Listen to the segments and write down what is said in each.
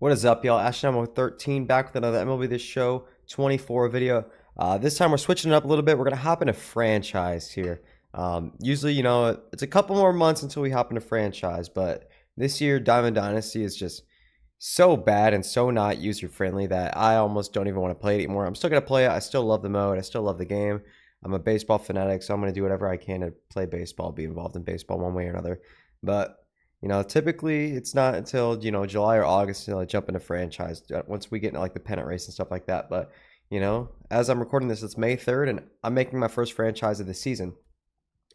What is up, y'all? Astronomo 13 back with another MLB This Show 24 video. This time we're switching it up a little bit. We're going to hop into franchise here. Usually, it's a couple more months until we hop into franchise, but this year Diamond Dynasty is just so bad and so not user-friendly that I almost don't even want to play it anymore. I'm still going to play it. I still love the mode. I still love the game. I'm a baseball fanatic, so I'm going to do whatever I can to play baseball, be involved in baseball one way or another. But typically it's not until, July or August until I jump into franchise once we get into like the pennant race and stuff like that. But, as I'm recording this, it's May 3rd and I'm making my first franchise of the season.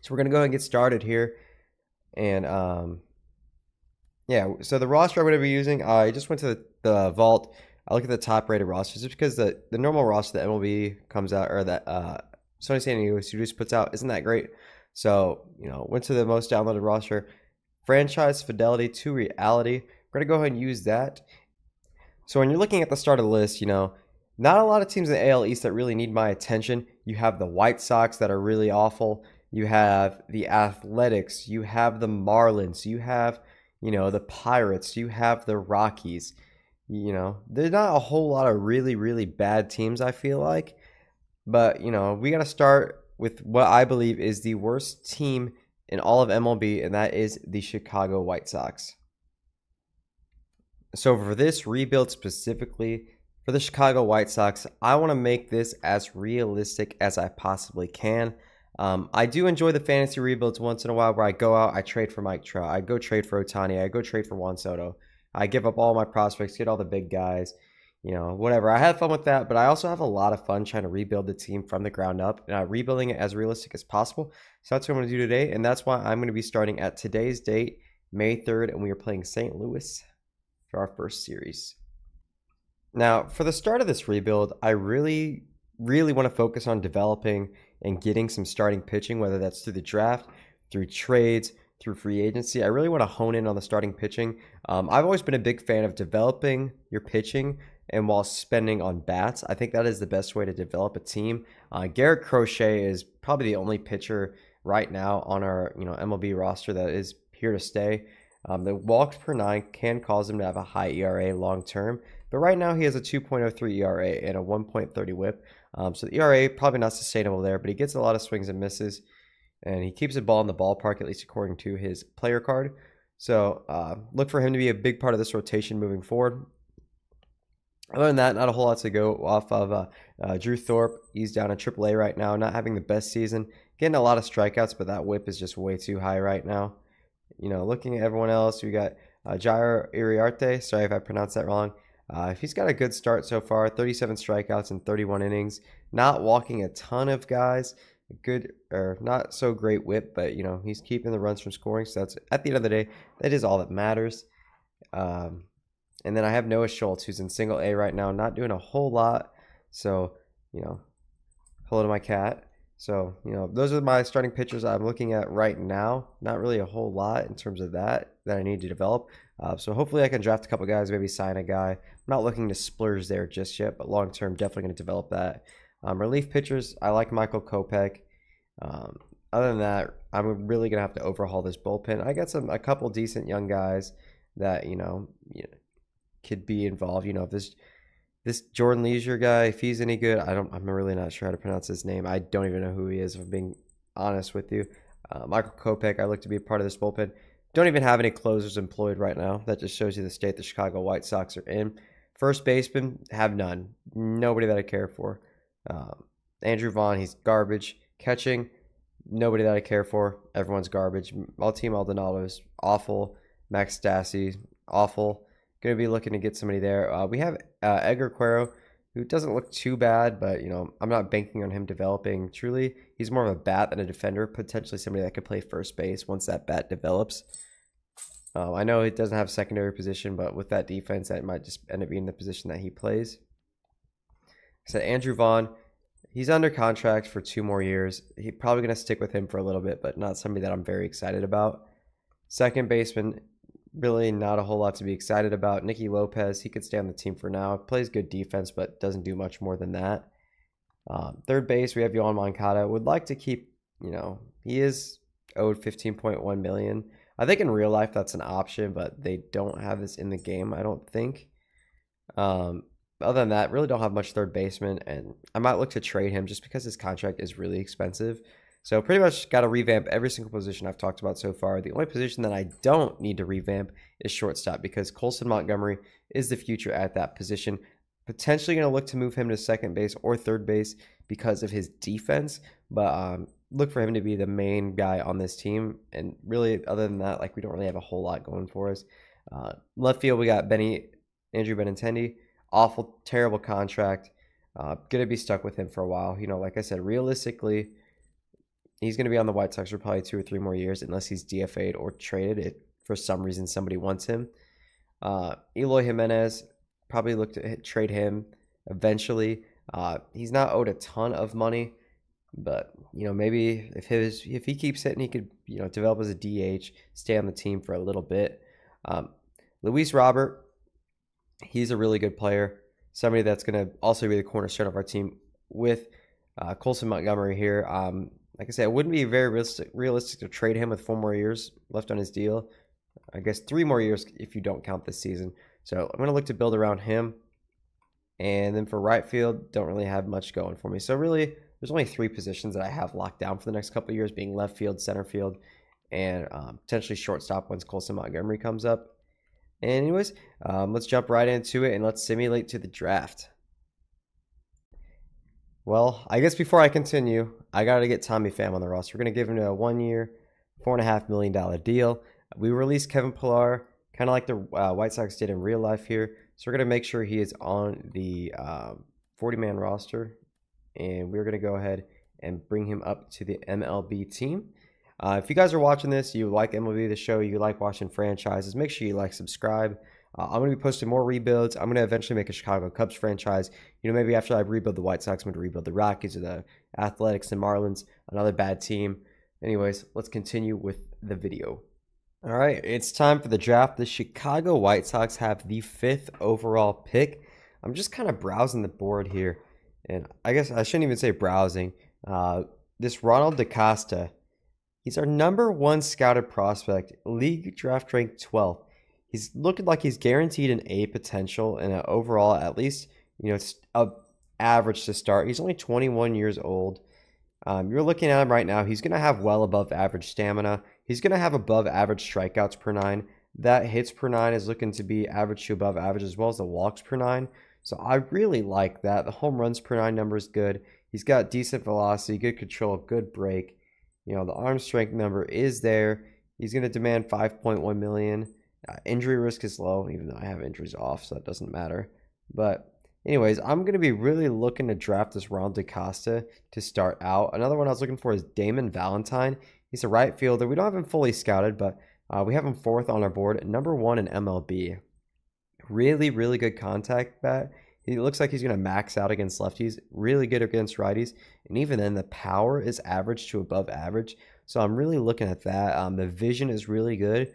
So we're going to go ahead and get started here. And, yeah, so the roster I'm going to be using, I just went to the vault. I look at the top rated rosters just because the normal roster that MLB comes out or that Sony San Diego Studios puts out isn't that great. So, went to the most downloaded roster. Franchise fidelity to reality. We're going to go ahead and use that. So when you're looking at the start of the list, not a lot of teams in the AL East that really need my attention. You have the White Sox that are really awful. You have the Athletics. You have the Marlins. You have, the Pirates. You have the Rockies. There's not a whole lot of really, really bad teams, I feel like. But, we got to start with what I believe is the worst team in all of MLB, and that is the Chicago White Sox. So for this rebuild specifically, for the Chicago White Sox, I want to make this as realistic as I possibly can. I do enjoy the fantasy rebuilds once in a while where I go out, I trade for Mike Trout, I go trade for Ohtani, I go trade for Juan Soto. I give up all my prospects, get all the big guys, whatever. I had fun with that, but I also have a lot of fun trying to rebuild the team from the ground up and rebuilding it as realistic as possible. So that's what I'm going to do today, and that's why I'm going to be starting at today's date, May 3rd, and we are playing St. Louis for our first series. Now, for the start of this rebuild, I really, really want to focus on developing and getting some starting pitching, whether that's through the draft, through trades, through free agency. I really want to hone in on the starting pitching. I've always been a big fan of developing your pitching and while spending on bats. I think that is the best way to develop a team. Garrett Crochet is probably the only pitcher right now on our MLB roster that is here to stay. The walks per nine can cause him to have a high ERA long term, but right now he has a 2.03 ERA and a 1.30 WHIP. So the ERA probably not sustainable there, but he gets a lot of swings and misses, and he keeps the ball in the ballpark, at least according to his player card. So look for him to be a big part of this rotation moving forward. Other than that, not a whole lot to go off of. Drew Thorpe, he's down in AAA right now, not having the best season. Getting a lot of strikeouts, but that whip is just way too high right now. Looking at everyone else, we got Jairo Iriarte. Sorry if I pronounced that wrong. He's got a good start so far, 37 strikeouts in 31 innings. Not walking a ton of guys. Good or not so great whip, but he's keeping the runs from scoring. So that's at the end of the day, that is all that matters. And then I have Noah Schultz, who's in single A right now, not doing a whole lot. So, hello to my cat. So, those are my starting pitchers I'm looking at right now. Not really a whole lot in terms of that I need to develop. So hopefully I can draft a couple guys, maybe sign a guy. I'm not looking to splurge there just yet, but long term, definitely going to develop that. Relief pitchers, I like Michael Kopech. Other than that, I'm really going to have to overhaul this bullpen. I got a couple decent young guys that, could be involved. If this Jordan Leisure guy, if he's any good, I'm really not sure how to pronounce his name. I don't even know who he is, if I'm being honest with you. Michael Kopech, I look to be a part of this bullpen. Don't even have any closers employed right now. That just shows you the state the Chicago White Sox are in. First baseman, have none. Nobody that I care for. Andrew Vaughn, he's garbage. Catching, nobody that I care for. Everyone's garbage. Team Aldonado's awful. Max Stassi, awful. Going to be looking to get somebody there. We have Edgar Cuero, who doesn't look too bad, but, I'm not banking on him developing truly. He's more of a bat than a defender, potentially somebody that could play first base once that bat develops. I know he doesn't have a secondary position, but with that defense, that might just end up being the position that he plays. So Andrew Vaughn, he's under contract for 2 more years. He's probably going to stick with him for a little bit, but not somebody that I'm very excited about. Second baseman, really not a whole lot to be excited about. Nicky Lopez, he could stay on the team for now. Plays good defense, but doesn't do much more than that. Third base, we have Yohan Moncada. Would like to keep, he is owed $15.1 million. I think in real life that's an option, but they don't have this in the game, I don't think. Um, Other than that, really don't have much third baseman, and I might look to trade him just because his contract is really expensive. So pretty much got to revamp every single position I've talked about so far. The only position that I don't need to revamp is shortstop because Colson Montgomery is the future at that position. Potentially going to look to move him to second base or third base because of his defense, but look for him to be the main guy on this team. And really, other than that, like we don't really have a whole lot going for us. Left field, we got Andrew Benintendi. Awful, terrible contract. Gonna be stuck with him for a while. You know, like I said, realistically, he's gonna be on the White Sox for probably 2 or 3 more years, unless he's DFA'd or traded. If for some reason somebody wants him. Eloy Jimenez, probably look to trade him eventually. He's not owed a ton of money, but you know maybe if he keeps hitting, he could develop as a DH, stay on the team for a little bit. Luis Robert. He's a really good player, somebody that's going to also be the cornerstone of our team with Colson Montgomery here. Like I said, it wouldn't be very realistic to trade him with 4 more years left on his deal. I guess 3 more years if you don't count this season. So I'm going to look to build around him. And then for right field, don't really have much going for me. So really, there's only 3 positions that I have locked down for the next couple of years, being left field, center field, and potentially shortstop once Colson Montgomery comes up. Anyways, let's jump right into it and let's simulate to the draft. Well, I guess before I continue, I got to get Tommy Pham on the roster. We're going to give him a 1-year, $4.5 million deal. We released Kevin Pillar, kind of like the White Sox did in real life here. So we're going to make sure he is on the 40-man roster. And we're going to go ahead and bring him up to the MLB team. If you guys are watching this, you like MLB the show, you like watching franchises, make sure you like, subscribe. I'm going to be posting more rebuilds. I'm going to eventually make a Chicago Cubs franchise. You know, maybe after I rebuild the White Sox, I'm going to rebuild the Rockies or the Athletics and Marlins, another bad team. Anyways, let's continue with the video. All right, it's time for the draft. The Chicago White Sox have the 5th overall pick. I'm just kind of browsing the board here, and I guess I shouldn't even say browsing. This Ronald DaCosta, he's our #1 scouted prospect, league draft rank 12th. He's looking like he's guaranteed an A potential and an overall at least, it's a average to start. He's only 21 years old. You're looking at him right now. He's going to have well above average stamina. He's going to have above average strikeouts per 9. That hits per 9 is looking to be average to above average, as well as the walks per 9. So I really like that. The home runs per 9 number is good. He's got decent velocity, good control, good break. The arm strength number is there. He's going to demand $5.1 million. Injury risk is low, even though I have injuries off, so that doesn't matter. But anyways, I'm going to be really looking to draft this Ronald DaCosta to start out. Another one I was looking for is Damon Valentine. He's a right fielder. We don't have him fully scouted, but we have him 4th on our board, #1 in MLB. Really, really good contact bat. He looks like he's going to max out against lefties, really good against righties, and even then the power is average to above average. So I'm really looking at that. The vision is really good.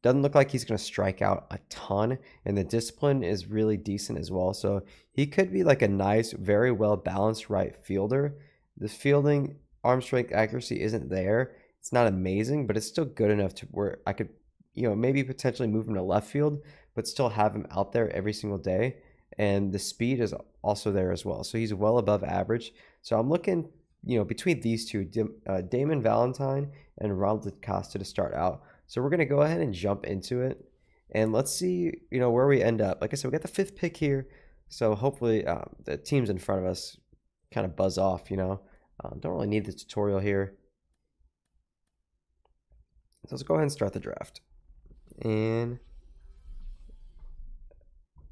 Doesn't look like he's going to strike out a ton, and the discipline is really decent as well. So he could be like a nice, very well balanced right fielder. The fielding arm strength accuracy isn't there. It's not amazing, but it's still good enough to where I could, maybe potentially move him to left field, but still have him out there every single day. And the speed is also there as well. So he's well above average. So I'm looking, between these two, Damon Valentine and Ronald DaCosta to start out. So we're going to go ahead and jump into it. And let's see, where we end up. Like I said, we got the 5th pick here. So hopefully the teams in front of us kind of buzz off, Don't really need the tutorial here. So let's go ahead and start the draft. And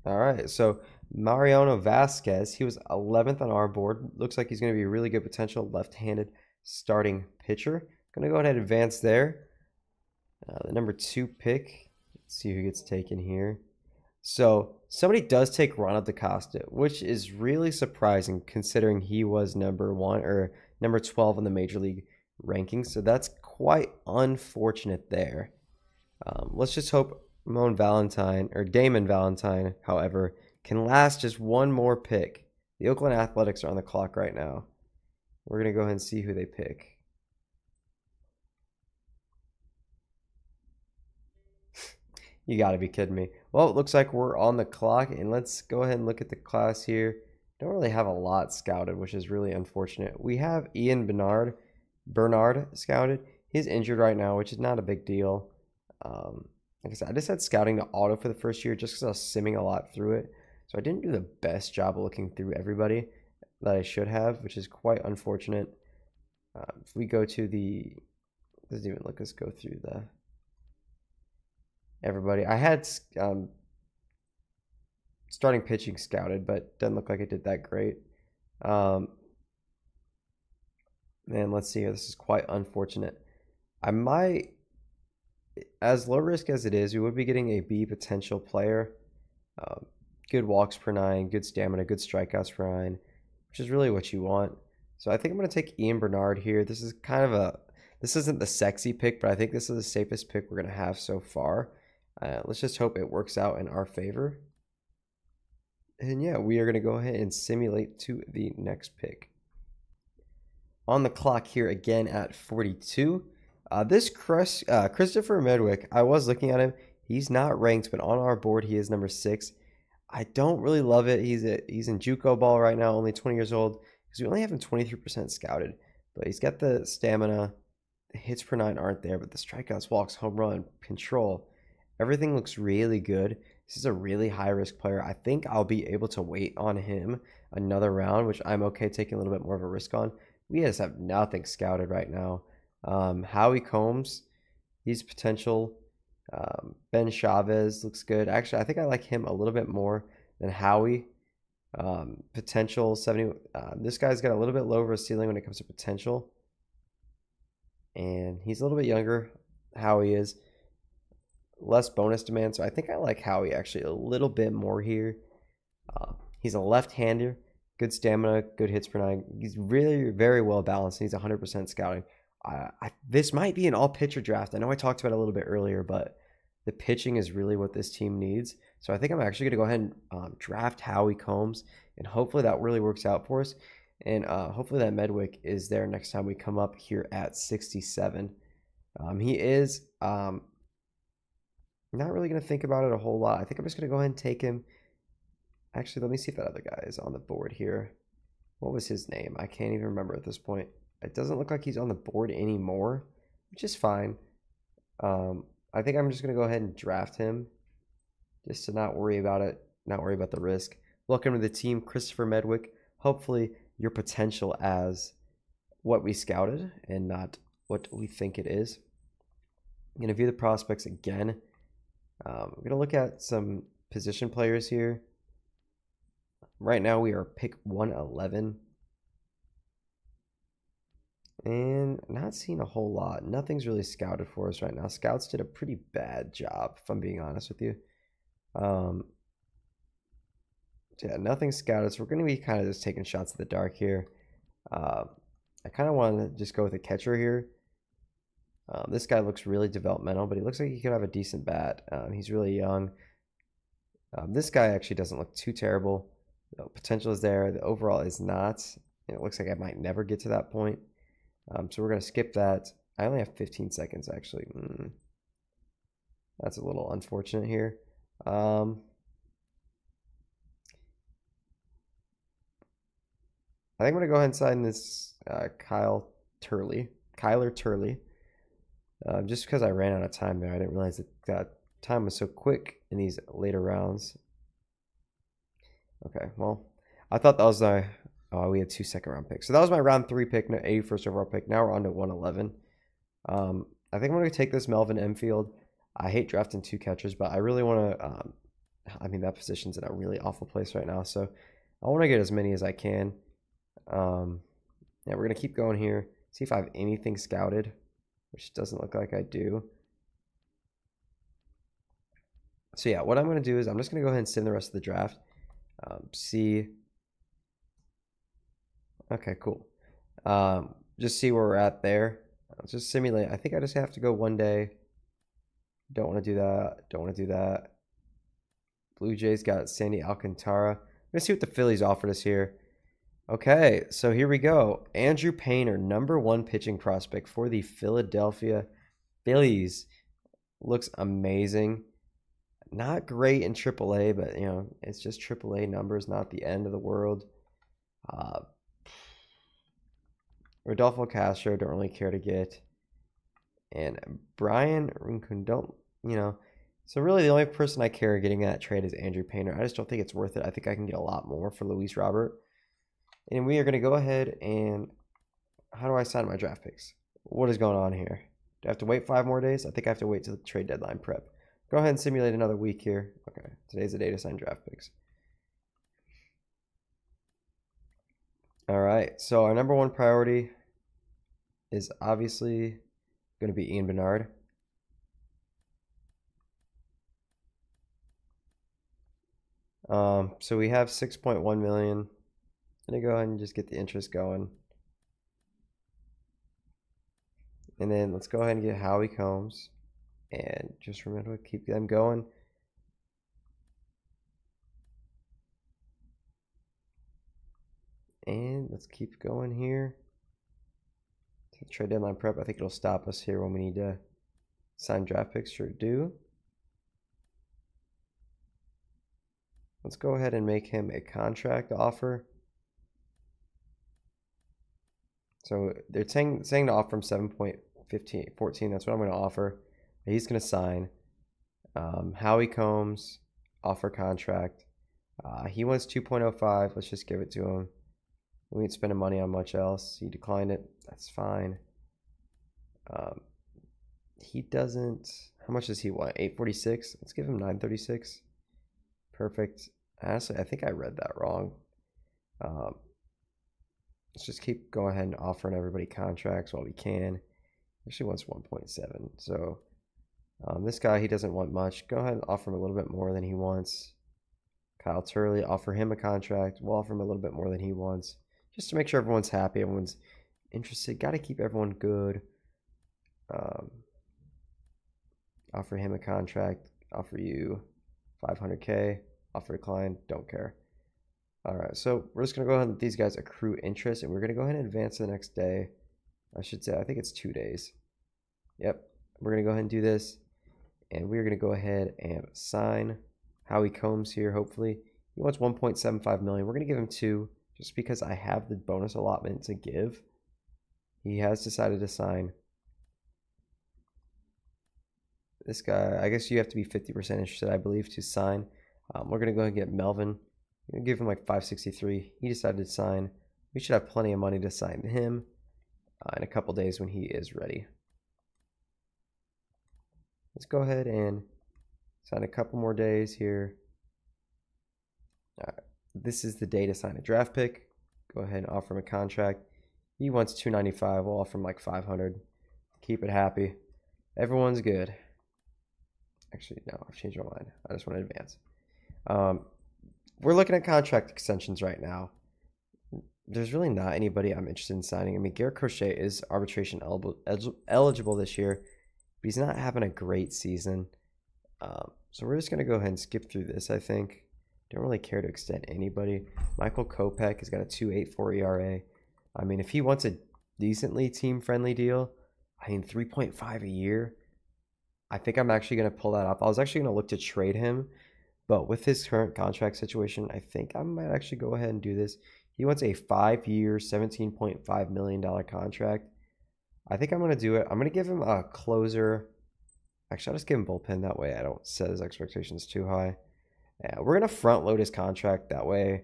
all right, so Mariano Vasquez, he was 11th on our board. Looks like he's going to be a really good potential left-handed starting pitcher. Going to go ahead and advance there. The #2 pick. Let's see who gets taken here. So somebody does take Ronald DaCosta, which is really surprising considering he was #1 or #12 in the major league rankings. So that's quite unfortunate there. Let's just hope Damon Valentine, however, can last just one more pick. The Oakland Athletics are on the clock right now. We're going to go ahead and see who they pick. You got to be kidding me. Well, it looks like we're on the clock, and let's go ahead and look at the class here. Don't really have a lot scouted, which is really unfortunate. We have Ian Bernard scouted. He's injured right now, which is not a big deal. Like I said, I just had scouting to auto for the first year just because I was simming a lot through it. So I didn't do the best job of looking through everybody that I should have, which is quite unfortunate. If we go to the, doesn't even look, let's go through the everybody. I had starting pitching scouted, but doesn't look like it did that great. Man, let's see here. This is quite unfortunate. I might, as low risk as it is, we would be getting a B potential player. Good walks per 9, good stamina, good strikeouts per 9, which is really what you want. So I think I'm going to take Ian Bernard here. This is kind of this isn't the sexy pick, but I think this is the safest pick we're going to have so far. Let's just hope it works out in our favor. And yeah, we are going to go ahead and simulate to the next pick. On the clock here again at 42. This Christopher Medwick, I was looking at him. He's not ranked, but on our board he is number 6. I don't really love it. He's in JUCO ball right now, only 20 years old, because we only have him 23% scouted. But he's got the stamina. The hits per 9 aren't there, but the strikeouts, walks, home run, control, everything looks really good. This is a really high-risk player. I think I'll be able to wait on him another round, which I'm okay taking a little bit more of a risk on. We just have nothing scouted right now. Howie Combs, he's potential. Ben Chavez looks good. Actually, I think I like him a little bit more than Howie. Potential 70. This guy's got a little bit lower ceiling when it comes to potential. And he's a little bit younger. Howie is. Less bonus demand, so I think I like Howie actually a little bit more here. He's a left-hander, good stamina, good hits per 9. He's really very well balanced. He's 100% scouting. This might be an all-pitcher draft. I know I talked about it a little bit earlier, but the pitching is really what this team needs. So I think I'm actually going to go ahead and draft Howie Combs, and hopefully that really works out for us. And hopefully that Medwick is there next time we come up here at 67. He is... not really going to think about it a whole lot. I think I'm just going to go ahead and take him. Actually, let me see if that other guy is on the board here. What was his name? I can't even remember at this point. It doesn't look like he's on the board anymore, which is fine. I think I'm just going to go ahead and draft him just to not worry about it, not worry about the risk. Welcome to the team, Christopher Medwick. Hopefully your potential as what we scouted and not what we think it is. I'm going to view the prospects again. I'm going to look at some position players here. Right now we are pick 111. And not seeing a whole lot. Nothing's really scouted for us right now. Scouts did a pretty bad job, if I'm being honest with you. Yeah, nothing scouted. So we're going to be kind of just taking shots in the dark here. I kind of want to just go with a catcher here. This guy looks really developmental, but he looks like he could have a decent bat. He's really young. This guy actually doesn't look too terrible. The potential is there. The overall is not. It looks like I might never get to that point. So we're going to skip that. I only have 15 seconds, actually. That's a little unfortunate here. I think I'm going to go ahead and sign this Kyler Turley. Just because I ran out of time there. I didn't realize that time was so quick in these later rounds. Okay, well, I thought that was we had 2 second-round picks. So that was my round 3 pick, 81st overall pick. Now we're on to 111. I think I'm going to take this Melvin Enfield. I hate drafting 2 catchers, but I really want to, I mean, that position's in a really awful place right now. So I want to get as many as I can. Yeah, we're going to keep going here. See if I have anything scouted, which doesn't look like I do. So yeah, what I'm going to do is I'm just going to go ahead and sim the rest of the draft. See. Okay, cool. Just see where we're at there. Let's just simulate. I think I just have to go one day. Don't want to do that. Don't want to do that. Blue Jays got Sandy Alcantara. Let's see what the Phillies offered us here. Okay, so here we go. Andrew Painter, #1 pitching prospect for the Philadelphia Phillies. Looks amazing. Not great in AAA, but you know, it's just AAA numbers, not the end of the world. Uh, Rodolfo Castro, don't really care to get. And Brian Rincon, don't, you know. So really the only person I care getting that trade is Andrew Painter. I just don't think it's worth it. I think I can get a lot more for Luis Robert. And we are going to go ahead and, how do I sign my draft picks? What is going on here? Do I have to wait 5 more days? I think I have to wait till the trade deadline prep. Go ahead and simulate another week here. Okay, today's the day to sign draft picks. All right, so our number 1 priority is obviously going to be Ian Bernard. So we have 6.1 million. I'm gonna go ahead and just get the interest going. And then let's go ahead and get Howie Combs. And just remember to keep them going. And let's keep going here. Trade deadline prep. I think it'll stop us here when we need to sign draft picks. Sure do. Let's go ahead and make him a contract offer. So they're saying to offer him 7.14. That's what I'm going to offer. He's going to sign. Howie Combs, offer contract. He wants 2.05. Let's just give it to him. We ain't spending money on much else. He declined it. That's fine. He doesn't. How much does he want? 846. Let's give him 936. Perfect. Honestly, I think I read that wrong. Let's just keep going ahead and offering everybody contracts while we can. Actually wants 1.7. So this guy, he doesn't want much. Go ahead and offer him a little bit more than he wants. Kyle Turley, offer him a contract. We'll offer him a little bit more than he wants. Just to make sure everyone's happy, everyone's interested. Got to keep everyone good. Offer him a contract. Offer you 500K. Offer a client. Don't care. All right, so we're just going to go ahead and let these guys accrue interest, and we're going to go ahead and advance to the next day. I should say, I think it's 2 days. Yep, we're going to go ahead and do this, and we're going to go ahead and sign Howie Combs here, hopefully. He wants 1.75 million. We're going to give him 2 just because I have the bonus allotment to give. He has decided to sign. This guy, I guess you have to be 50% interested, I believe, to sign. We're going to go ahead and get Melvin. I'm going to give him like 563. He decided to sign. We should have plenty of money to sign him in a couple days when he is ready. Let's go ahead and sign a couple more days here. All right. This is the day to sign a draft pick. Go ahead and offer him a contract. He wants 295. We'll offer him like 500. Keep it happy. Everyone's good. Actually, no, I've changed my mind. I just want to advance. We're looking at contract extensions right now. There's really not anybody I'm interested in signing. I mean, Garrett Crochet is arbitration eligible this year, but he's not having a great season. So we're just going to go ahead and skip through this, I think. Don't really care to extend anybody. Michael Kopech has got a 2.84 ERA. I mean, if he wants a decently team-friendly deal, I mean, 3.5 a year, I think I'm actually going to pull that up. I was actually going to look to trade him, but with his current contract situation, I think I might actually go ahead and do this. He wants a 5-year, $17.5 million contract. I think I'm going to do it. I'm going to give him a closer. Actually, I'll just give him bullpen. That way I don't set his expectations too high. Yeah, we're going to front load his contract. That way,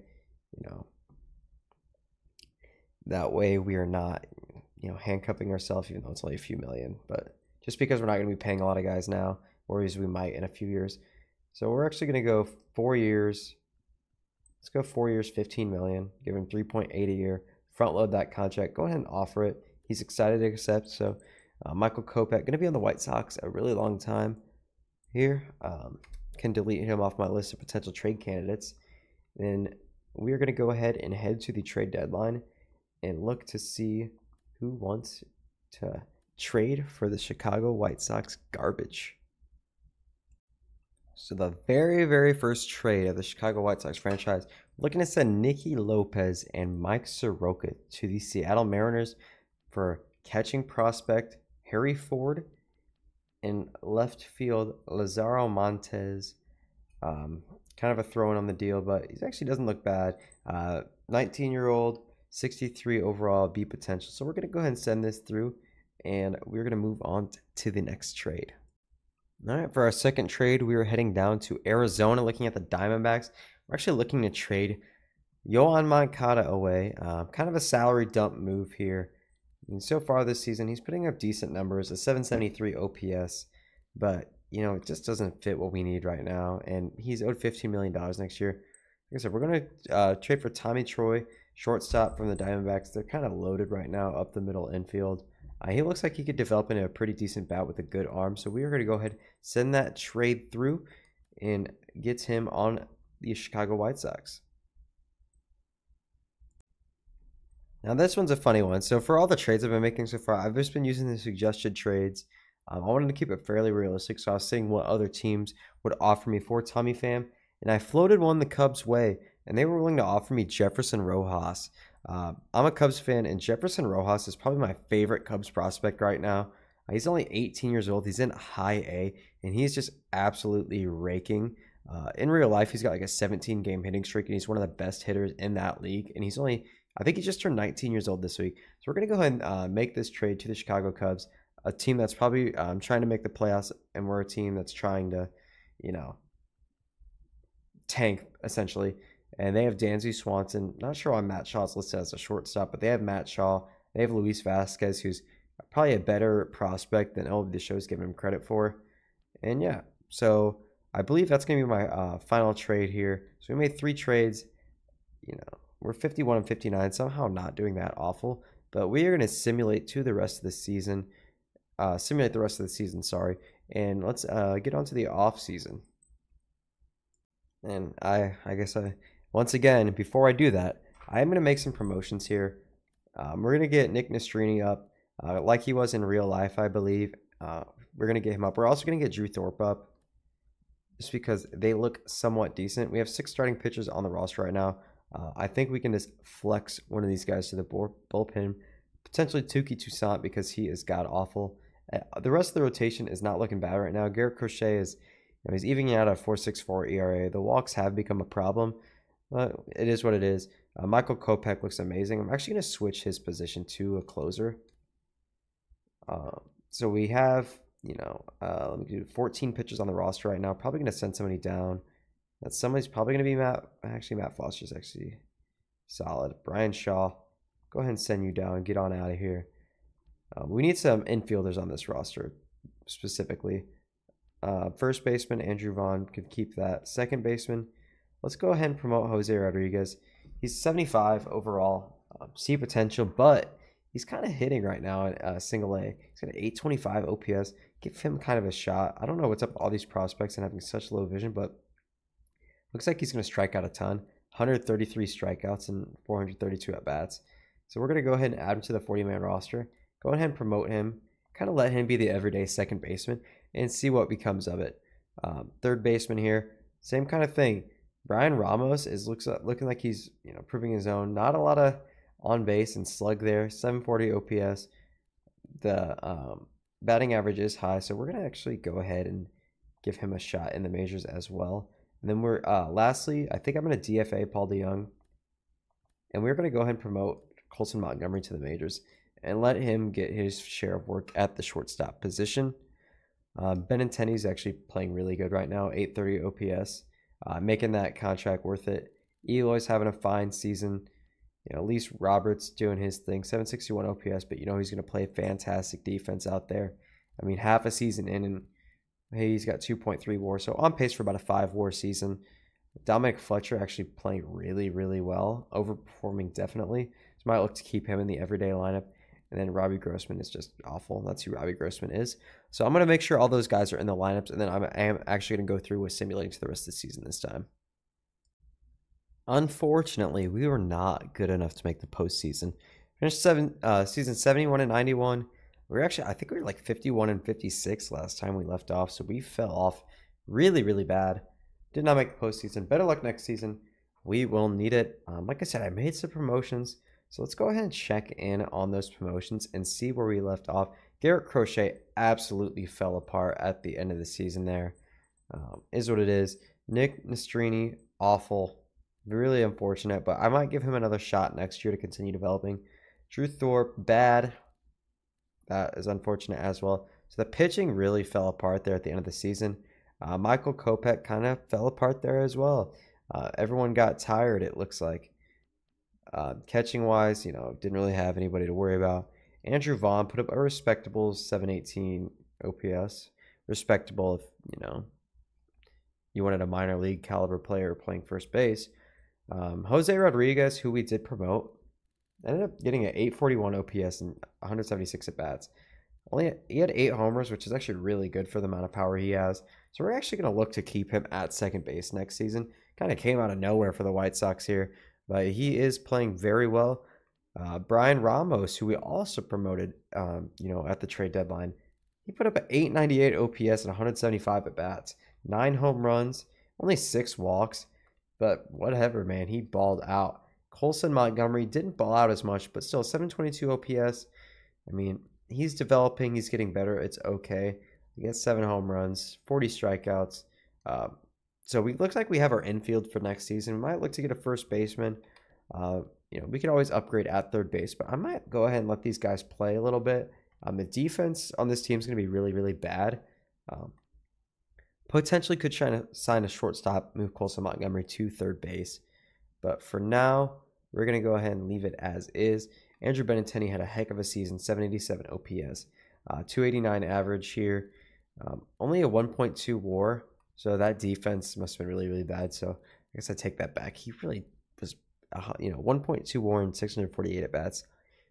that way we are not, handcuffing ourselves, even though it's only a few million. But just because we're not going to be paying a lot of guys now, whereas we might in a few years. So we're actually going to go 4 years. Let's go 4 years, 15 million. Give him 3.8 a year. Front load that contract. Go ahead and offer it. He's excited to accept. So Michael Kopech, going to be on the White Sox a really long time here. Can delete him off my list of potential trade candidates. And we are going to go ahead and head to the trade deadline and look to see who wants to trade for the Chicago White Sox garbage. So the very, very first trade of the Chicago White Sox franchise, looking to send Nicky Lopez and Mike Soroka to the Seattle Mariners for catching prospect Harry Ford and left field Lazaro Montes. Kind of a throw-in on the deal, but he actually doesn't look bad. 19-year-old, 63 overall, B potential. So we're going to go ahead and send this through, and we're going to move on to the next trade. All right, for our second trade, we are heading down to Arizona, looking at the Diamondbacks. We're actually looking to trade Yohan Moncada away. Kind of a salary dump move here. I mean, so far this season, he's putting up decent numbers, a 773 OPS, but it just doesn't fit what we need right now. And he's owed $15 million next year. Like I said, we're going to trade for Tommy Troy, shortstop from the Diamondbacks. They're kind of loaded right now up the middle infield. He looks like he could develop into a pretty decent bat with a good arm. So we are going to go ahead, send that trade through, and get him on the Chicago White Sox. Now this one's a funny one. So for all the trades I've been making so far, I've just been using the suggested trades. I wanted to keep it fairly realistic, so I was seeing what other teams would offer me for Tommy Pham, and I floated one the Cubs' way, and they were willing to offer me Jefferson Rojas. I'm a Cubs fan, and Jefferson Rojas is probably my favorite Cubs prospect right now. He's only 18 years old. He's in high A, and he's just absolutely raking. In real life, he's got like a 17-game hitting streak, and he's one of the best hitters in that league. And he's only, I think he just turned 19 years old this week. So we're going to go ahead and make this trade to the Chicago Cubs, a team that's probably trying to make the playoffs, and we're a team that's trying to, tank, essentially. And they have Dansby Swanson. Not sure why Matt Shaw is listed as a shortstop, but they have Matt Shaw. They have Luis Vasquez, who's probably a better prospect than all of the shows give him credit for. And yeah, so I believe that's going to be my final trade here. So we made 3 trades. We're 51 and 59, somehow not doing that awful. But we are going to simulate the rest of the season. And let's get on to the off season. And once again, before I do that, I am going to make some promotions here. We're going to get Nick Nastrini up, like he was in real life, I believe. We're going to get him up. We're also going to get Drew Thorpe up, just because they look somewhat decent. We have 6 starting pitchers on the roster right now. I think we can just flex one of these guys to the bullpen, potentially Touki Toussaint, because he is god-awful. The rest of the rotation is not looking bad right now. Garrett Crochet is... he's evening out a 4.64 ERA. The walks have become a problem, but it is what it is. Michael Kopech looks amazing. I'm actually going to switch his position to a closer. So we have, let me do 14 pitchers on the roster right now. Probably going to send somebody down. That somebody's probably going to be Matt. Actually, Matt Foster's actually solid. Brian Shaw, go ahead and send you down. Get on out of here. We need some infielders on this roster specifically. First baseman, Andrew Vaughn, could keep that. Second baseman, let's go ahead and promote Jose Rodriguez. He's 75 overall, C potential, but he's kind of hitting right now at single A. He's got an 825 OPS. Give him kind of a shot. I don't know what's up with all these prospects and having such low vision, but looks like he's going to strike out a ton. 133 strikeouts and 432 at-bats. So we're going to go ahead and add him to the 40-man roster. Go ahead and promote him. Kind of let him be the everyday second baseman and see what becomes of it. Third baseman here, same kind of thing. Brian Ramos looking like he's proving his own. Not a lot of on base and slug there. 740 OPS. The batting average is high, so we're gonna actually go ahead and give him a shot in the majors as well. And then we're lastly, I think I'm gonna DFA Paul DeJong, and we're gonna go ahead and promote Colson Montgomery to the majors and let him get his share of work at the shortstop position. Benintendi's actually playing really good right now, 830 OPS, making that contract worth it. Eloy's having a fine season. Elise Roberts doing his thing, 761 OPS, but he's going to play fantastic defense out there. I mean, half a season in, and hey, he's got 2.3 WAR, so on pace for about a 5 WAR season. Dominic Fletcher actually playing really, really well, overperforming definitely. So might look to keep him in the everyday lineup. And then Robbie Grossman is just awful. That's who Robbie Grossman is. So I'm going to make sure all those guys are in the lineups, and then I am actually going to go through with simulating to the rest of the season this time. Unfortunately, we were not good enough to make the postseason. Finished season 71 and 91. I think we were like 51 and 56 last time we left off, so we fell off really, really bad. Did not make the postseason. Better luck next season. We will need it. Like I said, I made some promotions. So let's go ahead and check in on those promotions and see where we left off. Garrett Crochet absolutely fell apart at the end of the season there. Is what it is. Nick Nastrini, awful. Really unfortunate, but I might give him another shot next year to continue developing. Drew Thorpe, bad. That is unfortunate as well. So the pitching really fell apart there at the end of the season. Michael Kopech kind of fell apart there as well. Everyone got tired, it looks like. Catching wise, didn't really have anybody to worry about. Andrew Vaughn put up a respectable 718 OPS. Respectable if, you wanted a minor league caliber player playing first base. Jose Rodriguez, who we did promote, ended up getting an 841 OPS and 176 at bats. He had 8 homers, which is actually really good for the amount of power he has. So we're actually going to look to keep him at second base next season. Kind of came out of nowhere for the White Sox here, but he is playing very well. Brian Ramos, who we also promoted, at the trade deadline, he put up an 898 OPS and 175 at bats, 9 home runs, only 6 walks, but whatever, man, he balled out. Colson Montgomery didn't ball out as much, but still 722 OPS. I mean, he's developing, he's getting better. It's okay. He gets 7 home runs, 40 strikeouts. So we looks like we have our infield for next season. We might look to get a first baseman. We could always upgrade at third base, but I might go ahead and let these guys play a little bit. The defense on this team is going to be really, really bad. Potentially could try to sign a shortstop, move Colson Montgomery to third base. But for now, we're going to go ahead and leave it as is. Andrew Benintendi had a heck of a season, 787 OPS, 289 average here. Only a 1.2 WAR, so that defense must have been really, really bad. So I guess I take that back. He really was, 1.2 WAR and 648 at bats.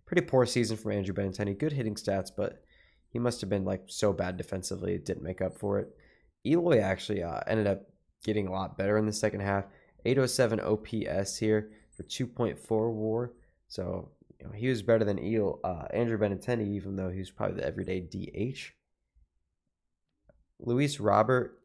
Pretty poor season from Andrew Benintendi. Good hitting stats, but he must have been so bad defensively, it didn't make up for it. Eloy actually ended up getting a lot better in the second half. 807 OPS here for 2.4 WAR. So he was better than Andrew Benintendi, even though he was probably the everyday DH. Luis Robert,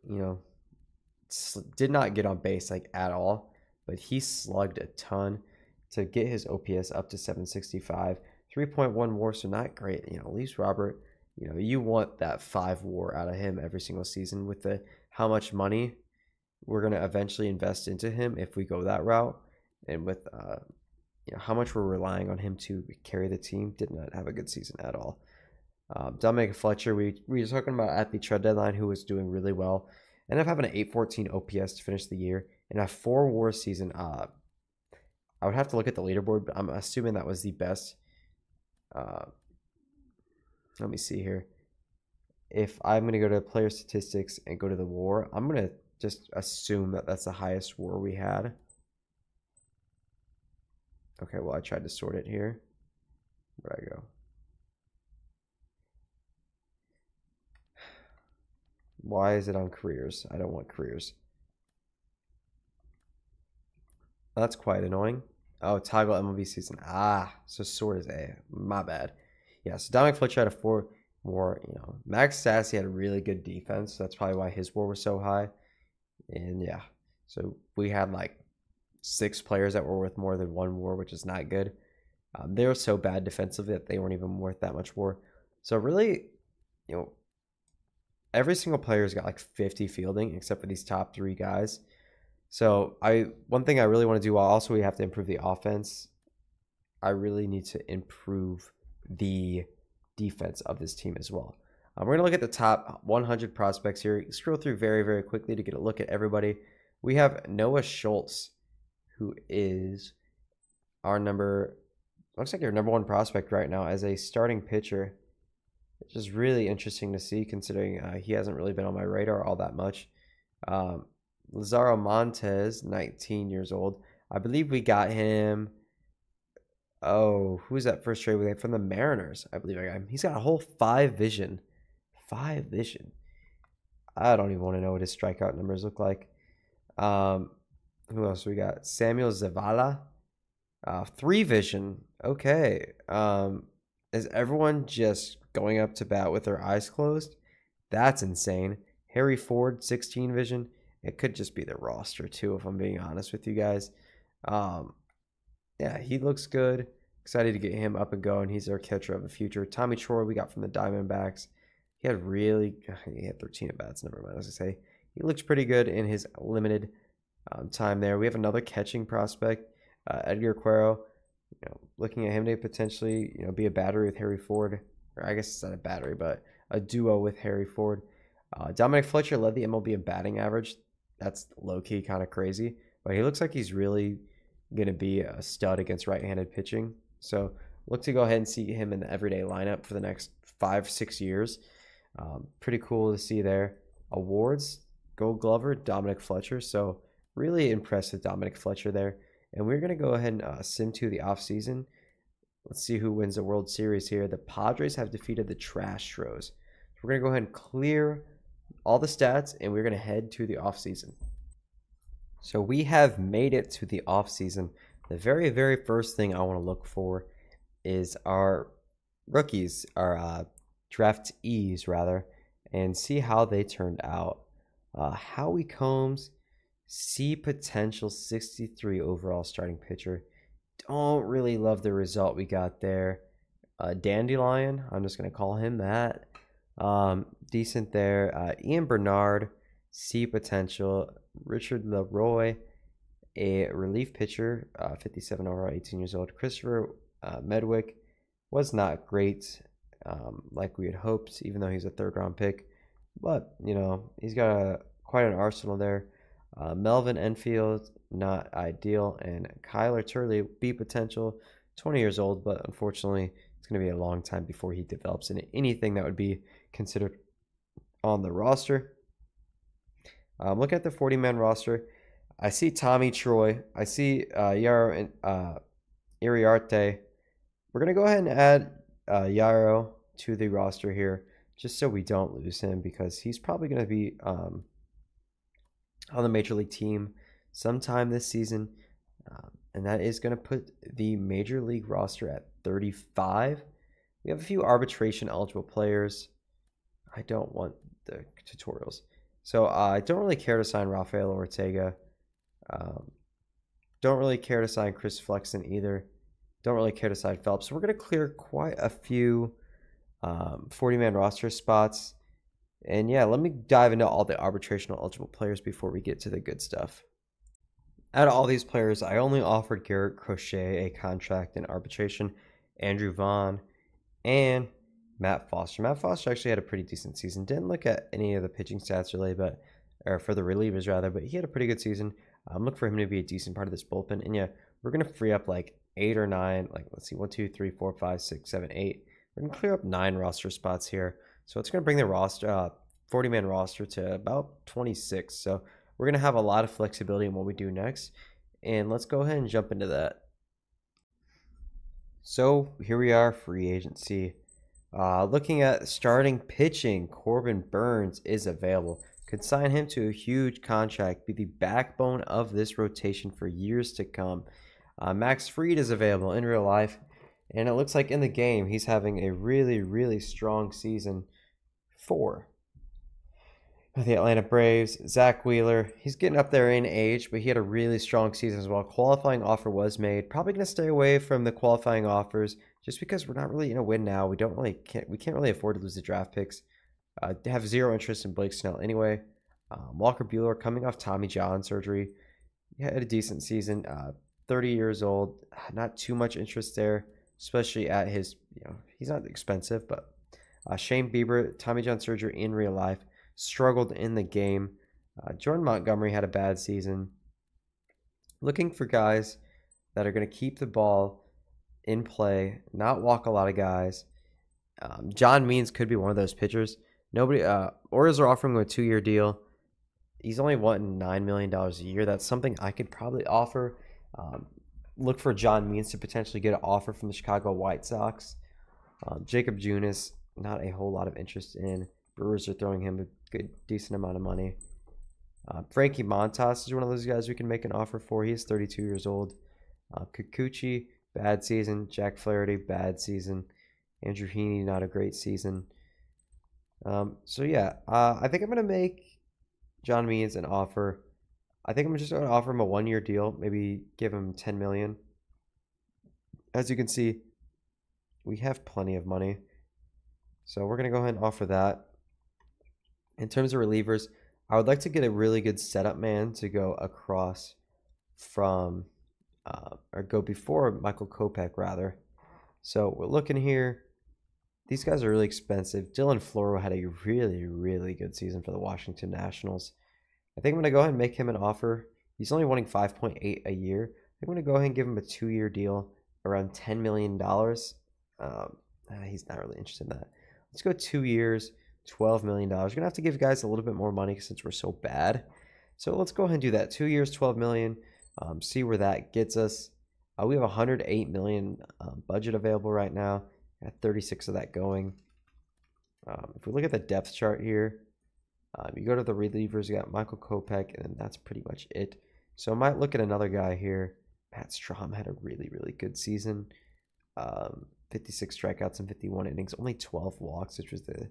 did not get on base at all, but he slugged a ton to get his OPS up to 765. 3.1 WAR, so not great. Luis Robert, you want that 5 WAR out of him every single season with how much money we're going to eventually invest into him if we go that route, and with how much we're relying on him to carry the team. Did not have a good season at all. Dominic Fletcher, we were talking about at the trade deadline, who was doing really well, ended up having an 814 OPS to finish the year and a 4 WAR season. I would have to look at the leaderboard, but I'm assuming that was the best. Let me see here. If I'm going to go to player statistics and go to the WAR, I'm going to just assume that that's the highest WAR we had. Okay, well, I tried to sort it here. Where'd I go? Why is it on careers? I don't want careers. That's quite annoying. Oh, toggle MLB season. So sort is A. My bad. Yeah, so Dominic Fletcher had a 4 WAR. Max Stassi had a really good defense. So that's probably why his WAR was so high. And yeah, so we had 6 players that were worth more than 1 WAR, which is not good. They were so bad defensively that they weren't even worth that much WAR. So really, every single player's got 50 fielding except for these top 3 guys. So one thing I really want to do, also we have to improve the offense. I really need to improve the defense of this team as well. We're going to look at the top 100 prospects here. Scroll through very, very quickly to get a look at everybody. We have Noah Schultz, who is looks like your number 1 prospect right now as a starting pitcher. Which is really interesting to see, considering he hasn't really been on my radar all that much. Lazaro Montes, 19 years old. I believe we got him. Oh, who's that first trade we got from the Mariners? I believe I got him. He's got a whole 5 vision. 5 vision. I don't even want to know what his strikeout numbers look like. Who else we got? Samuel Zavala. 3 vision. Okay. Is everyone just going up to bat with their eyes closed? That's insane. Harry Ford, 16 vision. It could just be the roster too, if I'm being honest with you guys. Yeah, he looks good. Excited to get him up and going. He's our catcher of the future. Tommy Troy we got from the Diamondbacks. He had 13 at bats. Never mind. I was gonna say He looks pretty good in his limited time there. We have another catching prospect, Edgar Cuero. Looking at him to potentially, be a battery with Harry Ford, or I guess it's not a battery, but a duo with Harry Ford. Dominic Fletcher led the MLB in batting average. That's low-key kind of crazy, but he looks like he's really going to be a stud against right-handed pitching. So look to go ahead and see him in the everyday lineup for the next 5-6 years. Pretty cool to see there. Awards, Gold Glover, Dominic Fletcher. So really impressed with Dominic Fletcher there. And we're going to go ahead and sim to the offseason. Let's see who wins the World Series here. The Padres have defeated the Astros. So we're going to go ahead and clear all the stats, and we're going to head to the offseason. So we have made it to the offseason. The very, very first thing I want to look for is our rookies, our draftees, rather, and see how they turned out. Howie Combs, C potential 63 overall starting pitcher. Don't really love the result we got there. Dandelion, I'm just going to call him that. Decent there. Ian Bernard, C potential. Richard Leroy, a relief pitcher, 57 overall, 18 years old. Christopher Medwick was not great like we had hoped, even though he's a third-round pick. But, he's got quite an arsenal there. Melvin Enfield, not ideal. And Kyler Turley, B potential, 20 years old, but unfortunately, it's going to be a long time before he develops into anything that would be considered on the roster. Looking at the 40-man roster, I see Tommy Troy. I see Yaro and Iriarte. We're going to go ahead and add Yaro to the roster here, just so we don't lose him, because he's probably going to be on the Major League team sometime this season. And that is going to put the Major League roster at 35. We have a few arbitration-eligible players. I don't want the tutorials. So I don't really care to sign Rafael Ortega. Don't really care to sign Chris Flexen either. Don't really care to sign Phelps. So we're going to clear quite a few 40-man roster spots. And yeah, let me dive into all the arbitration eligible players before we get to the good stuff. Out of all these players, I only offered Garrett Crochet a contract in arbitration, Andrew Vaughn, and Matt Foster. Matt Foster actually had a pretty decent season. Didn't look at any of the pitching stats really, or for the relievers rather, but he had a pretty good season. I'm looking for him to be a decent part of this bullpen. And yeah, we're going to free up like 8 or 9, let's see, 1, 2, 3, 4, 5, 6, 7, 8. We're going to clear up 9 roster spots here. So it's going to bring the roster, 40-man roster to about 26. So we're going to have a lot of flexibility in what we do next. And let's go ahead and jump into that. So here we are, free agency. Looking at starting pitching, Corbin Burns is available. Could sign him to a huge contract, be the backbone of this rotation for years to come. Max Fried is available in real life, and it looks like in the game he's having a really, really strong season for the Atlanta Braves. Zach Wheeler, he's getting up there in age, but he had a really strong season as well. Qualifying offer was made. Probably going to stay away from the qualifying offers just because we're not really in a win now. We can't really afford to lose the draft picks. Have zero interest in Blake Snell anyway. Walker Buehler coming off Tommy John surgery. He had a decent season. 30 years old. Not too much interest there, especially at his, he's not expensive, but Shane Bieber, Tommy John surgery in real life. Struggled in the game. Jordan Montgomery had a bad season. Looking for guys that are going to keep the ball in play, not walk a lot of guys. John Means could be one of those pitchers. Orioles are offering him a 2-year deal. He's only wanting $9 million a year. That's something I could probably offer. Look for John Means to potentially get an offer from the Chicago White Sox. Jacob Junis, not a whole lot of interest in. Brewers are throwing him a decent amount of money. Frankie Montas is one of those guys we can make an offer for. He is 32 years old. Kikuchi, bad season. Jack Flaherty, bad season. Andrew Heaney, not a great season. So yeah, I think I'm going to make John Means an offer. I think I'm just going to offer him a 1-year deal. Maybe give him $10 million. As you can see, we have plenty of money. So we're going to go ahead and offer that. In terms of relievers, I would like to get a really good setup man to go across from, or go before Michael Kopech, rather. So we're looking here. These guys are really expensive. Dylan Floro had a really, really good season for the Washington Nationals. I think I'm going to go ahead and make him an offer. He's only wanting 5.8 a year. I'm going to go ahead and give him a 2-year deal, around $10 million. He's not really interested in that. Let's go 2 years, $12 million. We're going to have to give guys a little bit more money since we're so bad. So let's go ahead and do that. 2 years, $12 million. See where that gets us. We have $108 million budget available right now. Got 36 of that going. If we look at the depth chart here, you go to the relievers, you got Michael Kopech, and then that's pretty much it. So I might look at another guy here. Matt Strahm had a really, really good season. 56 strikeouts in 51 innings, only 12 walks, which was the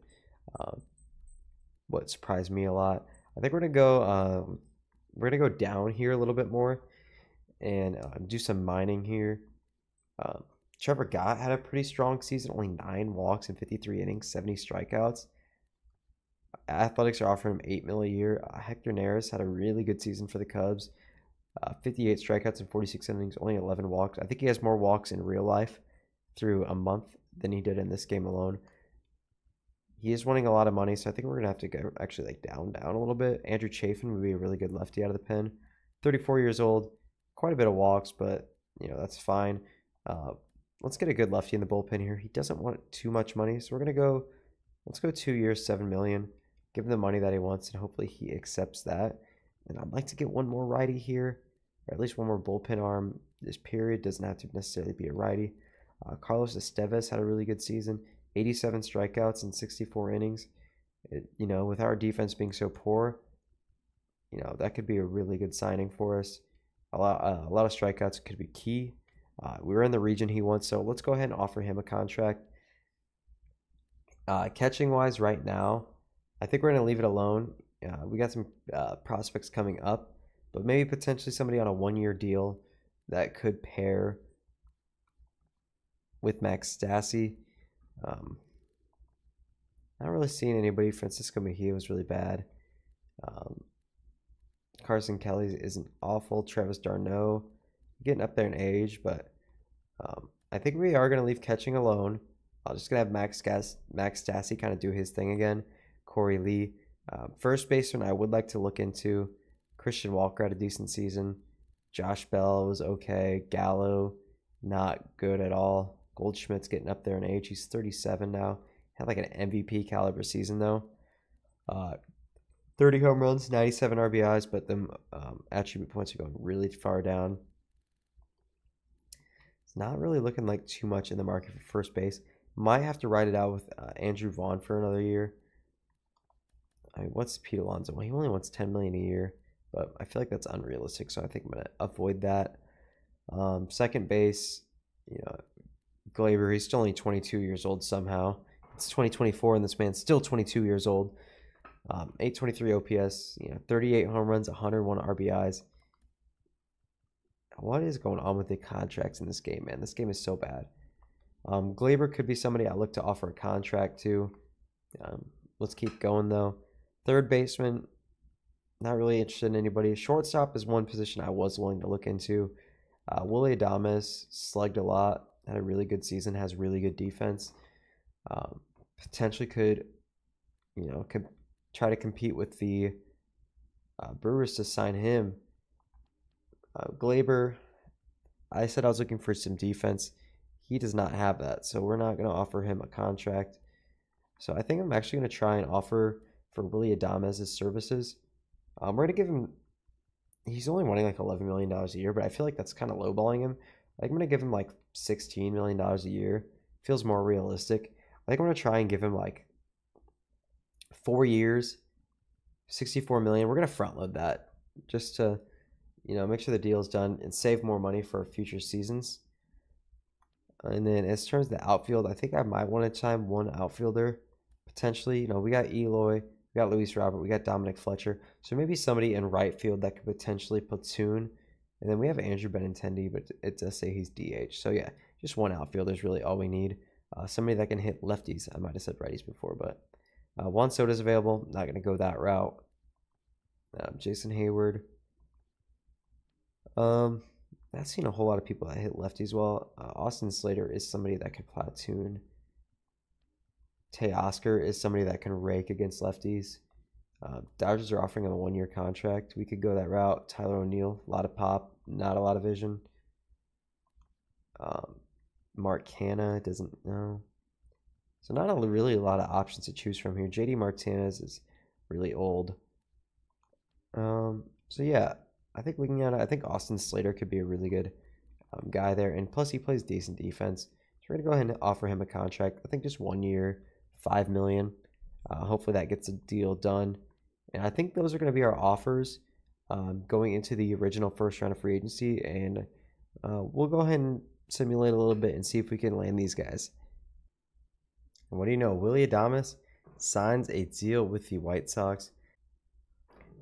what surprised me a lot. I think we're gonna go down here a little bit more and do some mining here. Trevor Gott had a pretty strong season, only 9 walks in 53 innings, 70 strikeouts. Athletics are offering him $8 million a year. Hector Neris had a really good season for the Cubs. 58 strikeouts in 46 innings, only 11 walks. I think he has more walks in real life through a month than he did in this game alone. He is winning a lot of money, so I think we're going to have to go actually like down a little bit. Andrew Chafin would be a really good lefty out of the pen. 34 years old, quite a bit of walks, but that's fine. Let's get a good lefty in the bullpen here. He doesn't want too much money, so we're going to go, let's go 2 years, $7 million. Give him the money that he wants, and hopefully he accepts that. And I'd like to get one more righty here, or at least one more bullpen arm. This period doesn't have to necessarily be a righty. Carlos Estevez had a really good season, 87 strikeouts in 64 innings. With our defense being so poor, that could be a really good signing for us. A lot of strikeouts could be key. We were in the region he wants, so let's go ahead and offer him a contract. Catching wise, right now, I think we're going to leave it alone. We got some prospects coming up, but maybe potentially somebody on a 1-year deal that could pair with Max Stassi. Not really seeing anybody. Francisco Mejia was really bad. Carson Kelly isn't awful. Travis d'Arnaud getting up there in age, but I think we are going to leave catching alone. I'm just going to have Max Stassi kind of do his thing again. Corey Lee. First baseman I would like to look into. Christian Walker had a decent season. Josh Bell was okay. Gallo, not good at all. Goldschmidt's getting up there in age. He's 37 now. Had like an MVP caliber season though. 30 home runs, 97 RBIs, but the attribute points are going really far down. It's not really looking like too much in the market for first base. Might have to ride it out with Andrew Vaughn for another year. I mean, what's Pete Alonso? Well, he only wants $10 million a year, but I feel like that's unrealistic, so I think I'm gonna avoid that. Second base, Glaber. He's still only 22 years old somehow. It's 2024, and this man's still 22 years old. 823 OPS, 38 home runs, 101 RBIs. What is going on with the contracts in this game, man? This game is so bad. Glaber could be somebody I look to offer a contract to. Let's keep going, though. Third baseman, not really interested in anybody. Shortstop is one position I was willing to look into. Willie Adames slugged a lot, had a really good season, has really good defense. Potentially could, try to compete with the Brewers to sign him. Glaber, I said I was looking for some defense. He does not have that, so we're not going to offer him a contract. So I think I'm actually going to try and offer for Willie Adames' services. We're going to give him, he's only wanting like $11 million a year, but I feel like that's kind of lowballing him. I'm going to give him like $16 million a year. Feels more realistic. I think I'm going to try and give him like 4 years, $64 million. We're going to front load that just to, make sure the deal's done and save more money for future seasons. And then as terms of the outfield, I think I might want to time one outfielder potentially. We got Eloy, we got Luis Robert, we got Dominic Fletcher. So maybe somebody in right field that could potentially platoon. And then we have Andrew Benintendi, but it does say he's DH. So yeah, just one outfielder is really all we need. Somebody that can hit lefties. I might have said righties before, but Juan Soto's available. Not going to go that route. Jason Hayward. I've seen a whole lot of people that hit lefties well. Austin Slater is somebody that could platoon. Teoscar is somebody that can rake against lefties. Dodgers are offering him a 1-year contract. We could go that route. Tyler O'Neill, a lot of pop, not a lot of vision. Mark Canha doesn't know. So not really a lot of options to choose from here. JD Martinez is really old. So yeah, I think looking at it, I think Austin Slater could be a really good guy there. And plus he plays decent defense. So we're going to go ahead and offer him a contract. I think just 1 year, $5 million. Hopefully that gets a deal done. And I think those are going to be our offers going into the original first round of free agency. And we'll go ahead and simulate a little bit and see if we can land these guys. And what do you know? Willy Adames signs a deal with the White Sox.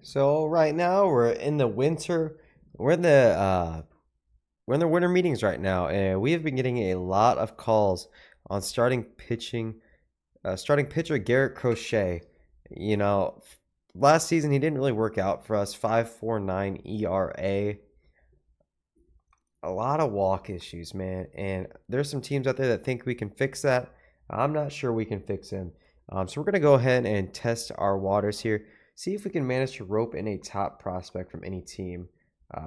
So right now we're in the winter. We're in the winter meetings right now, and we have been getting a lot of calls on starting pitcher Garrett Crochet. You know, last season he didn't really work out for us. 5.49 ERA. A lot of walk issues, man. And there's some teams out there that think we can fix that. I'm not sure we can fix him. So we're going to go ahead and test our waters here. See if we can manage to rope in a top prospect from any team.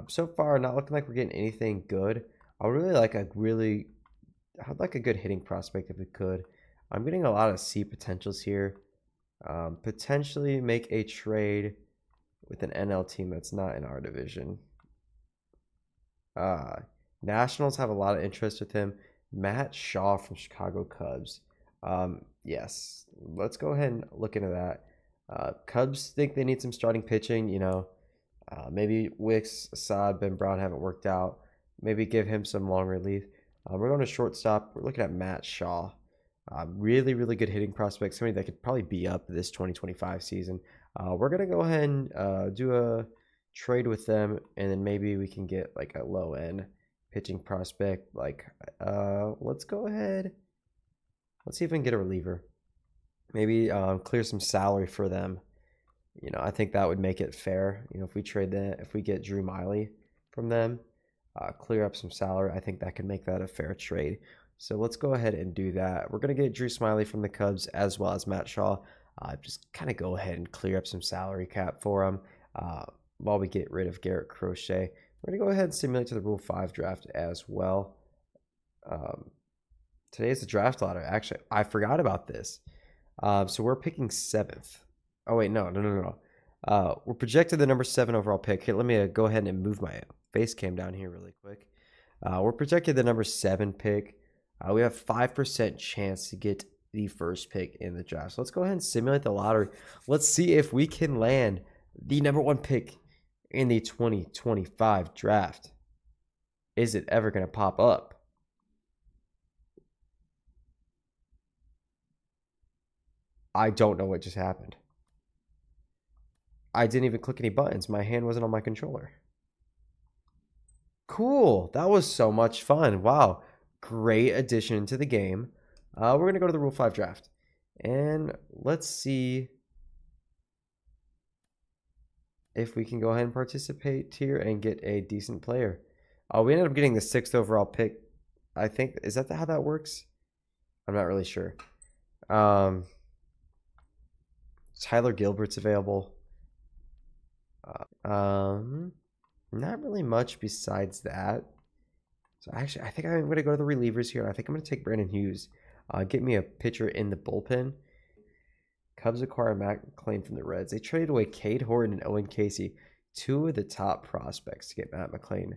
So far, not looking like we're getting anything good. I'd like a good hitting prospect if we could. I'm getting a lot of C potentials here. Potentially make a trade with an NL team that's not in our division. Nationals have a lot of interest with him. Matt Shaw from Chicago Cubs. Yes, let's go ahead and look into that. Cubs think they need some starting pitching. You know, maybe Wicks, Assad, Ben Brown haven't worked out. Maybe give him some long relief. We're going to shortstop. We're looking at Matt Shaw. Really, really good hitting prospect. Somebody that could probably be up this 2025 season. We're going to go ahead and do a trade with them, and then maybe we can get like a low-end pitching prospect. Like, let's go ahead. Let's see if we can get a reliever. Maybe clear some salary for them. You know, I think that would make it fair. You know, if we trade that, if we get Drew Miley from them, clear up some salary, I think that could make that a fair trade. So let's go ahead and do that. We're going to get Drew Smiley from the Cubs as well as Matt Shaw. Just kind of go ahead and clear up some salary cap for them while we get rid of Garrett Crochet. We're going to go ahead and simulate to the Rule 5 draft as well. Today is the draft lottery. Actually, I forgot about this. So we're picking 7th. Oh, wait, no. We're projected the number 7 overall pick. Here, let me go ahead and move my face cam down here really quick. We're projected the number 7 pick. We have 5% chance to get the first pick in the draft. So let's go ahead and simulate the lottery. Let's see if we can land the number 1 pick in the 2025 draft. Is it ever going to pop up? I don't know what just happened. I didn't even click any buttons. My hand wasn't on my controller. Cool. That was so much fun. Wow. Great addition to the game. We're going to go to the Rule 5 draft. And let's see if we can go ahead and participate here and get a decent player. We ended up getting the 6th overall pick. I think, is that how that works? I'm not really sure. Tyler Gilbert's available. Not really much besides that. So actually, I think I'm going to go to the relievers here. I think I'm going to take Brandon Hughes. Get me a pitcher in the bullpen. Cubs acquire Matt McClain from the Reds. They traded away Cade Horton and Owen Casey, 2 of the top prospects, to get Matt McClain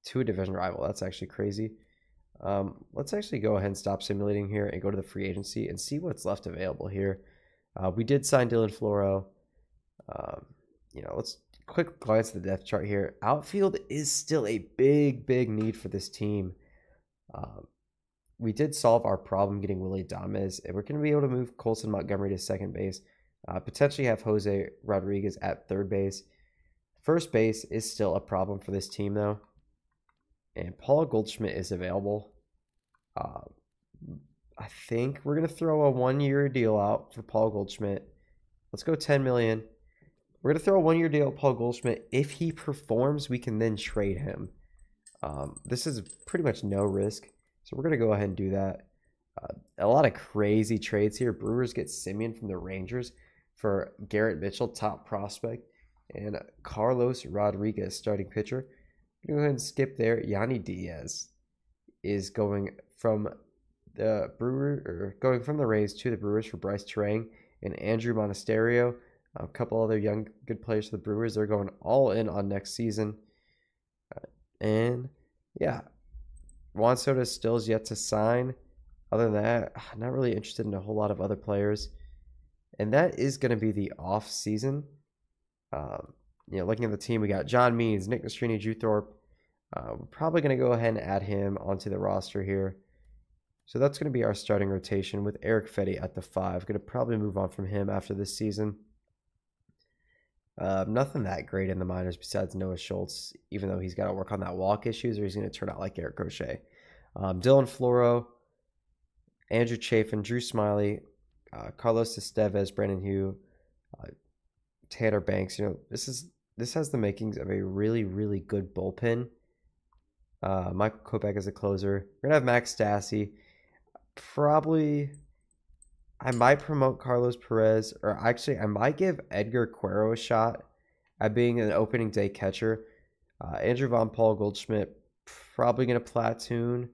to a division rival. That's actually crazy. Let's actually go ahead and stop simulating here and go to the free agency and see what's left available here. We did sign Dylan Floro. You know, let's quick glance at the depth chart here. Outfield is still a big need for this team. We did solve our problem getting Willy Adames, and we're going to be able to move Colson Montgomery to second base. Potentially have Jose Rodriguez at third base. First base is still a problem for this team, though. And Paul Goldschmidt is available. I think we're going to throw a 1-year deal out for Paul Goldschmidt. Let's go $10 million. We're going to throw a 1-year deal at Paul Goldschmidt. If he performs, we can then trade him. This is pretty much no risk. So we're going to go ahead and do that. A lot of crazy trades here. Brewers get Simeon from the Rangers for Garrett Mitchell, top prospect, and Carlos Rodriguez, starting pitcher. We're going to go ahead and skip there. Yanni Diaz is going from the Rays to the Brewers for Bryce Terang and Andrew Monasterio. A couple other young good players for the Brewers. They're going all in on next season. And yeah, Juan Soto still is yet to sign. Other than that, not really interested in a whole lot of other players. And that is going to be the off season. Looking at the team, we got John Means, Nick Nastrini, Drew Thorpe. We're probably going to go ahead and add him onto the roster here. So that's going to be our starting rotation with Eric Fetty at the 5. Going to probably move on from him after this season. Nothing that great in the minors besides Noah Schultz, even though he's got to work on that walk issues, or he's going to turn out like Eric Crochet. Dylan Floro, Andrew Chafin, Drew Smiley, Carlos Estevez, Brandon Hugh, Tanner Banks. This has the makings of a really, really good bullpen. Michael Kopech as a closer. We're gonna have Max Stassi. Probably, I might promote Carlos Perez, or actually, I might give Edgar Cuero a shot at being an opening day catcher. Andrew Vaughn, Paul Goldschmidt, probably gonna platoon.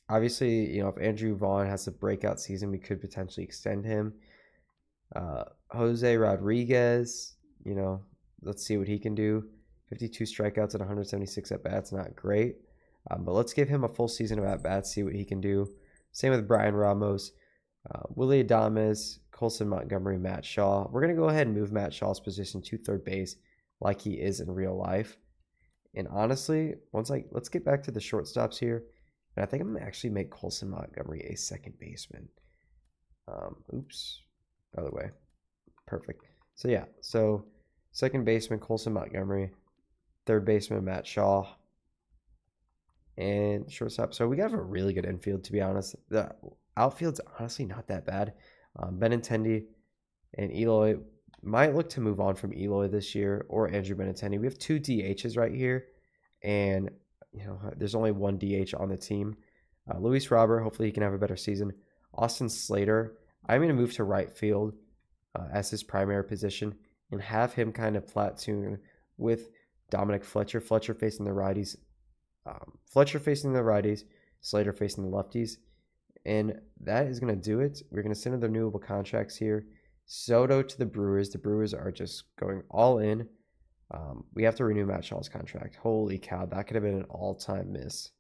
Obviously, if Andrew Vaughn has a breakout season, we could potentially extend him. Jose Rodriguez, let's see what he can do. 52 strikeouts and 176 at-bats, not great. But let's give him a full season of at-bats, see what he can do. Same with Brian Ramos, Willie Adames, Colson Montgomery, Matt Shaw. We're going to go ahead and move Matt Shaw's position to third base like he is in real life. And honestly, let's get back to the shortstops here. And I think I'm going to actually make Colson Montgomery a second baseman. Other way. Perfect. So yeah, second baseman Colson Montgomery, third baseman Matt Shaw, and shortstop. So we got a really good infield, to be honest. The outfield's honestly not that bad. Benintendi and Eloy might look to move on from Eloy this year, or Andrew Benintendi. We have 2 DHs right here, and there's only 1 DH on the team. Luis Robert, hopefully he can have a better season. Austin Slater, I'm going to move to right field as his primary position and have him kind of platoon with Dominic Fletcher. Fletcher facing the righties. Slater facing the lefties. And that is going to do it. We're going to send in the renewable contracts here. Soto to the Brewers. The Brewers are just going all in. We have to renew Matt Shaw's contract. Holy cow, that could have been an all-time miss.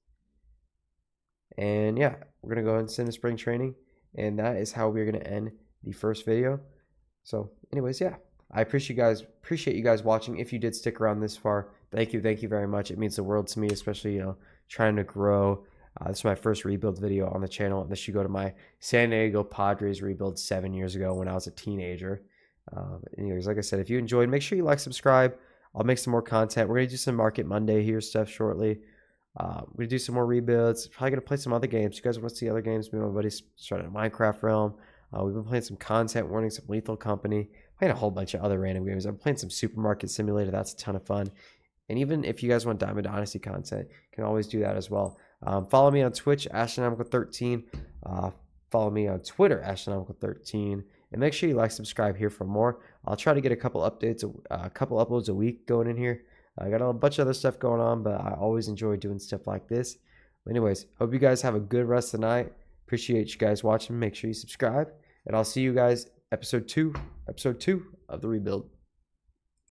And yeah, we're going to go ahead and send to spring training. And that is how we're going to end the first video. So anyways, yeah, I appreciate you guys watching. If you did stick around this far, thank you very much. It means the world to me, especially trying to grow. This is my first rebuild video on the channel. Unless you go to my San Diego Padres rebuild 7 years ago when I was a teenager. Anyways, like I said, if you enjoyed, make sure you like, subscribe. I'll make some more content. We're gonna do some Market Monday here stuff shortly. We're gonna do some more rebuilds. Probably gonna play some other games. You guys want to see other games? Me and my buddies started a Minecraft realm. We've been playing some Content Warning, some Lethal Company, playing a whole bunch of other random games. I'm playing some Supermarket Simulator. That's a ton of fun. And even if you guys want Diamond Dynasty content, you can always do that as well. Follow me on Twitch, Astronomical13. Follow me on Twitter, Astronomical13. And make sure you like, subscribe here for more. I'll try to get a couple uploads a week going in here. I got a bunch of other stuff going on, but I always enjoy doing stuff like this. But anyways, hope you guys have a good rest of the night. Appreciate you guys watching. Make sure you subscribe. And I'll see you guys episode 2 of the rebuild.